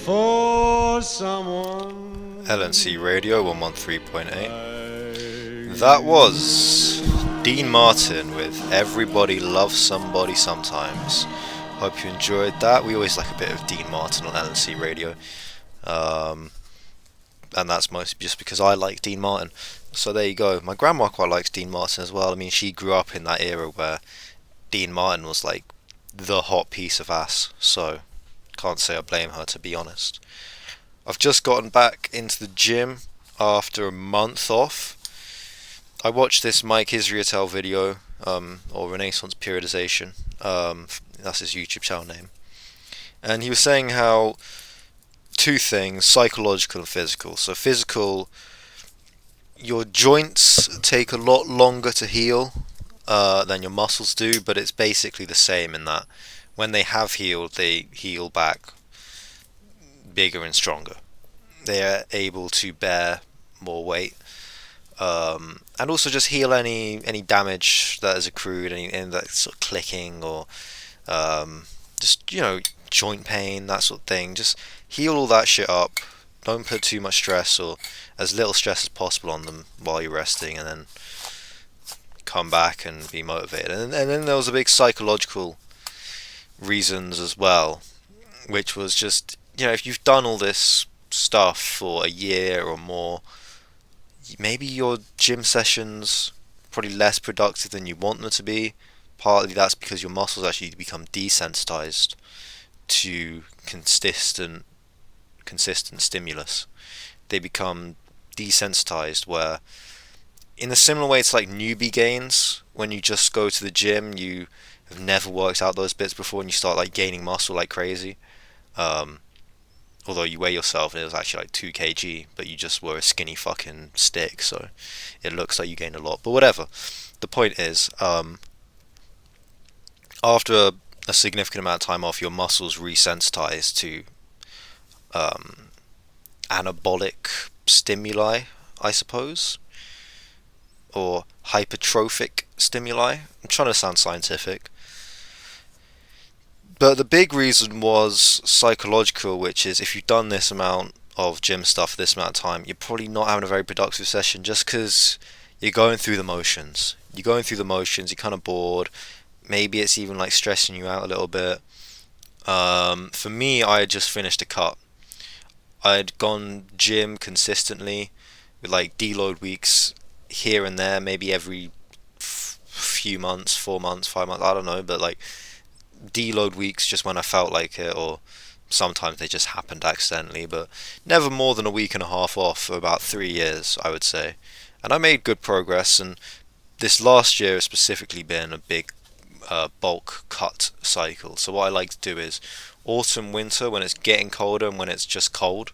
for someone. LNC Radio 113.8. That was Dean Martin with Everybody Loves Somebody Sometimes. Hope you enjoyed that. We always like a bit of Dean Martin on LNC Radio. And that's mostly just because I like Dean Martin. So there you go. My grandma quite likes Dean Martin as well. I mean, she grew up in that era where Dean Martin was like the hot piece of ass. So can't say I blame her, to be honest. I've just gotten back into the gym after a month off. I watched this Mike Israetel video, or Renaissance Periodization. That's his YouTube channel name. And he was saying how two things, psychological and physical. So physical, your joints take a lot longer to heal than your muscles do, but it's basically the same in that when they have healed, they heal back bigger and stronger. They are able to bear more weight, and also just heal any damage that has accrued, any that sort of clicking or just joint pain, that sort of thing. Just heal all that shit up. Don't put too much stress or as little stress as possible on them while you're resting, and then come back and be motivated. And then there was a big psychological reasons as well, which was just, if you've done all this stuff for a year or more, maybe your gym sessions probably less productive than you want them to be. Partly that's because your muscles actually become desensitized to consistent stimulus. They become desensitized, where in a similar way it's like newbie gains. When you just go to the gym, you have never worked out those bits before, and you start like gaining muscle like crazy. Although you weigh yourself and it was actually like 2 kg, but you just were a skinny fucking stick, so it looks like you gained a lot. But whatever. The point is, after a significant amount of time off, your muscles resensitize to anabolic stimuli, I suppose, or hypertrophic stimuli. I'm trying to sound scientific. But the big reason was psychological, which is if you've done this amount of gym stuff for this amount of time, you're probably not having a very productive session just because you're going through the motions. You're kind of bored. Maybe it's even like stressing you out a little bit. For me, I had just finished a cut. I had gone gym consistently with like deload weeks here and there, maybe every few months, 4 months, 5 months, I don't know, but like deload weeks just when I felt like it, or sometimes they just happened accidentally, but never more than a week and a half off for about 3 years, I would say. And I made good progress, and this last year has specifically been a big bulk cut cycle. So what I like to do is autumn, winter, when it's getting colder and when it's just cold,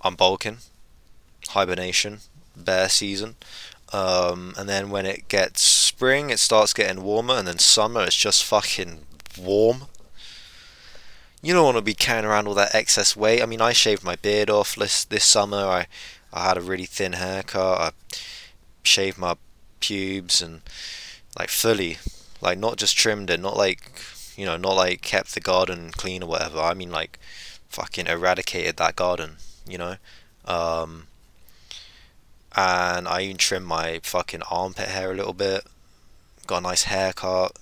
I'm bulking, hibernation, bear season. And then when it gets spring, it starts getting warmer, and then summer, it's just fucking warm. You don't want to be carrying around all that excess weight. I mean, I shaved my beard off this summer. I had a really thin haircut. I shaved my pubes and like fully, like not just trimmed it, not like not like kept the garden clean or whatever. I mean like fucking eradicated that garden, you know. And I even trimmed my fucking armpit hair a little bit. Got a nice haircut.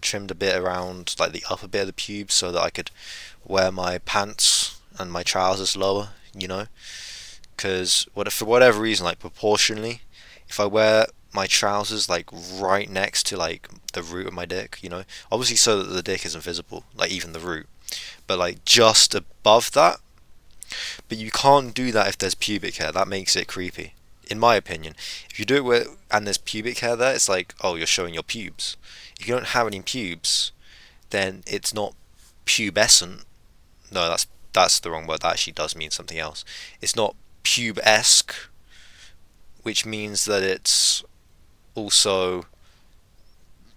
Trimmed a bit around like the upper bit of the pubes so that I could wear my pants and my trousers lower, because for whatever reason, like proportionally, if I wear my trousers like right next to like the root of my dick, obviously so that the dick isn't visible, like even the root, but like just above that. But you can't do that if there's pubic hair. That makes it creepy, in my opinion. If you do it and there's pubic hair there, it's like, oh, you're showing your pubes. If you don't have any pubes, then it's not pubescent. No, that's the wrong word. That actually does mean something else. It's not pubesque, which means that it's also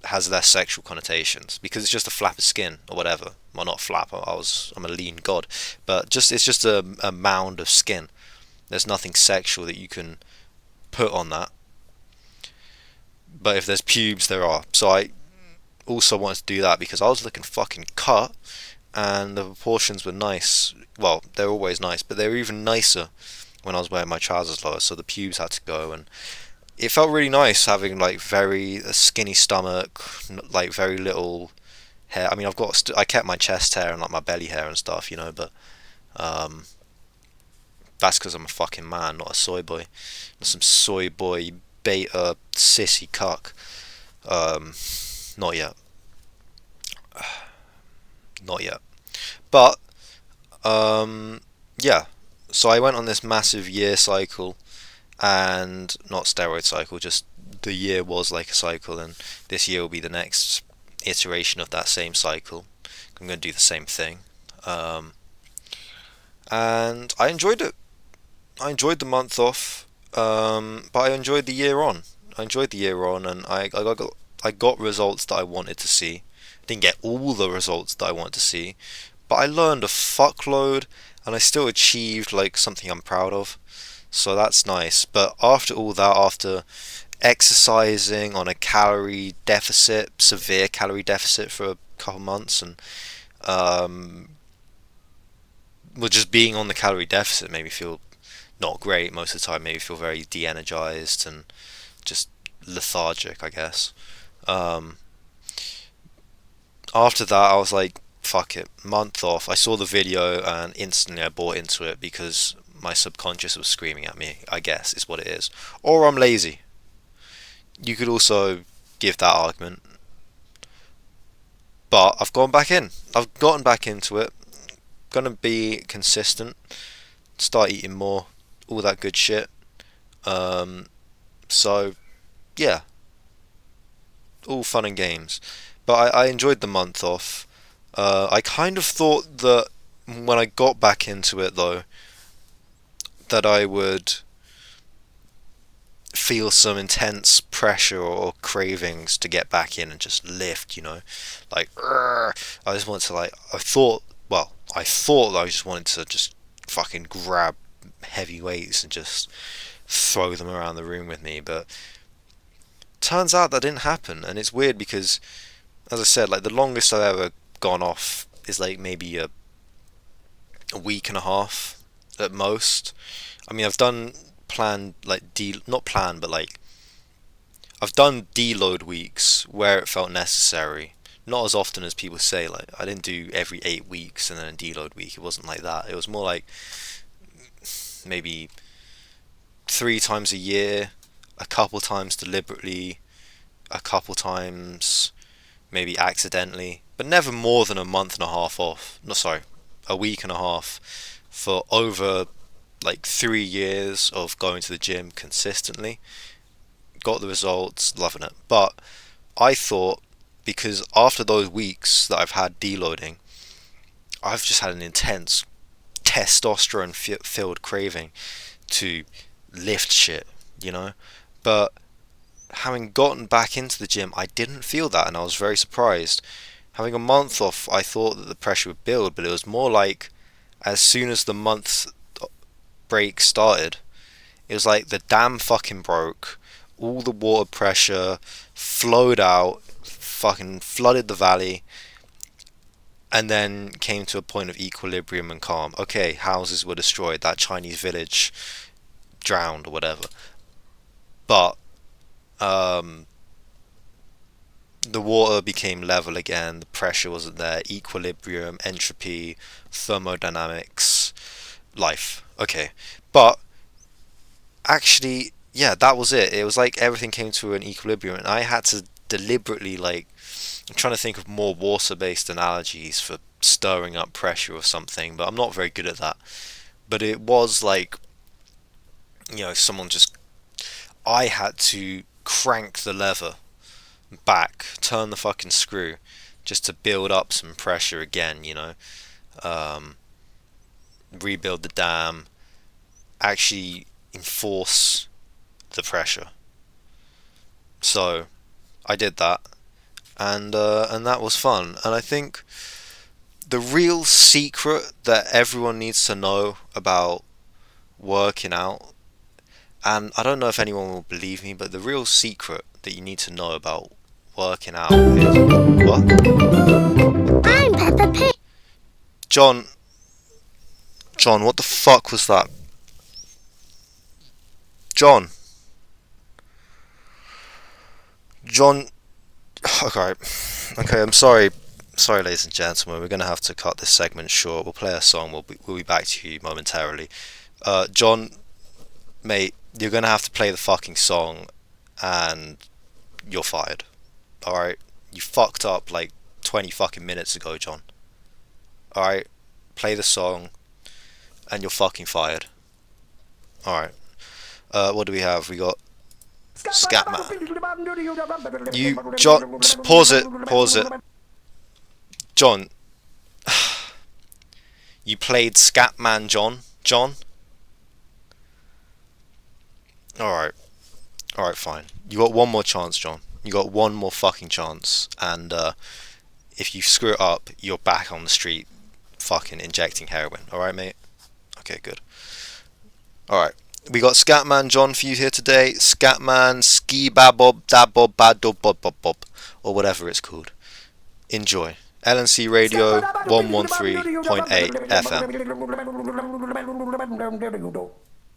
has less sexual connotations because it's just a flap of skin or whatever. Well, not flap. I'm a lean god, but it's just a mound of skin. There's nothing sexual that you can put on that. But if there's pubes, there are. So I also wanted to do that because I was looking fucking cut, and the proportions were nice. Well, they're always nice, but they were even nicer when I was wearing my trousers lower, so the pubes had to go, and it felt really nice having like very a skinny stomach, like very little hair. I mean, I kept my chest hair and like my belly hair and stuff, but um, that's because I'm a fucking man, not a soy boy, not some soy boy beta sissy cuck. Um, not yet, not yet. But yeah. So I went on this massive year cycle, and not steroid cycle, just the year was like a cycle, and this year will be the next iteration of that same cycle. I'm going to do the same thing, and I enjoyed it. I enjoyed the month off, but I enjoyed the year on. I enjoyed the year on, and I got results that I wanted to see. Didn't get all the results that I wanted to see, but I learned a fuckload, and I still achieved like something I'm proud of. So that's nice. But after all that, after exercising on a calorie deficit, severe calorie deficit for a couple months, and um, well, just being on the calorie deficit made me feel not great most of the time. Made me feel very de-energized and just lethargic, I guess. Um, After that, I was like, fuck it, month off. I saw the video and instantly I bought into it because my subconscious was screaming at me, I guess, is what it is. Or I'm lazy. You could also give that argument. But I've gone back in. I've gotten back into it. Gonna be consistent. Start eating more. All that good shit. Um, so, yeah. All fun and games. But I enjoyed the month off. I kind of thought that when I got back into it, though, that I would feel some intense pressure or cravings to get back in and just lift. Like, I just want to, like, I thought that I just wanted to just fucking grab heavy weights and just throw them around the room with me, but turns out that didn't happen, and it's weird because, as I said, like, the longest I've ever gone off is like maybe a week and a half at most. I mean, I've done planned like not planned, but like I've done deload weeks where it felt necessary. Not as often as people say. Like, I didn't do every 8 weeks and then a deload week. It wasn't like that. It was more like maybe 3 times a year, a couple times deliberately, a couple times maybe accidentally, but never more than a month and a half off. No, sorry, a week and a half for over like 3 years of going to the gym consistently. Got the results, loving it. But I thought, because after those weeks that I've had deloading, I've just had an intense testosterone filled craving to lift shit, you know? But having gotten back into the gym, I didn't feel that, and I was very surprised. Having a month off, I thought that the pressure would build, but it was more like as soon as the month break started, it was like the dam fucking broke, all the water pressure flowed out, fucking flooded the valley, and then came to a point of equilibrium and calm. Okay, houses were destroyed, that Chinese village drowned or whatever, but um, the water became level again, the pressure wasn't there, equilibrium, entropy, thermodynamics, life. Okay, but actually, yeah, that was it. It was like everything came to an equilibrium, and I had to deliberately, like, I'm trying to think of more water-based analogies for stirring up pressure or something, but I'm not very good at that. But it was like, someone just, I had to crank the lever back, turn the fucking screw, just to build up some pressure again. Um, Rebuild the dam, actually enforce the pressure. So I did that, and that was fun. And I think the real secret that everyone needs to know about working out, and I don't know if anyone will believe me, but the real secret that you need to know about working out is what? I'm Peppa Pig. John, what the fuck was that? John, okay, I'm sorry, ladies and gentlemen, we're gonna have to cut this segment short. We'll play a song. We'll be back to you momentarily. John, mate, you're gonna have to play the fucking song, and you're fired. All right, you fucked up like 20 fucking minutes ago, John. All right, play the song, and you're fucking fired. All right. What do we have? We got Scatman. You, John, just pause it. John, you played Scatman, John. All right, fine. You got one more chance, John. You got one more fucking chance, and if you screw it up, you're back on the street, fucking injecting heroin. All right, mate. Okay, good. All right. We got Scatman John for you here today. Scatman, Ski Babob, Dabob, Badob, Bob, Bob, Bob, or whatever it's called. Enjoy. LNC Radio 113.8 FM.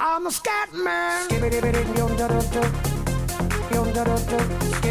I'm a scat man.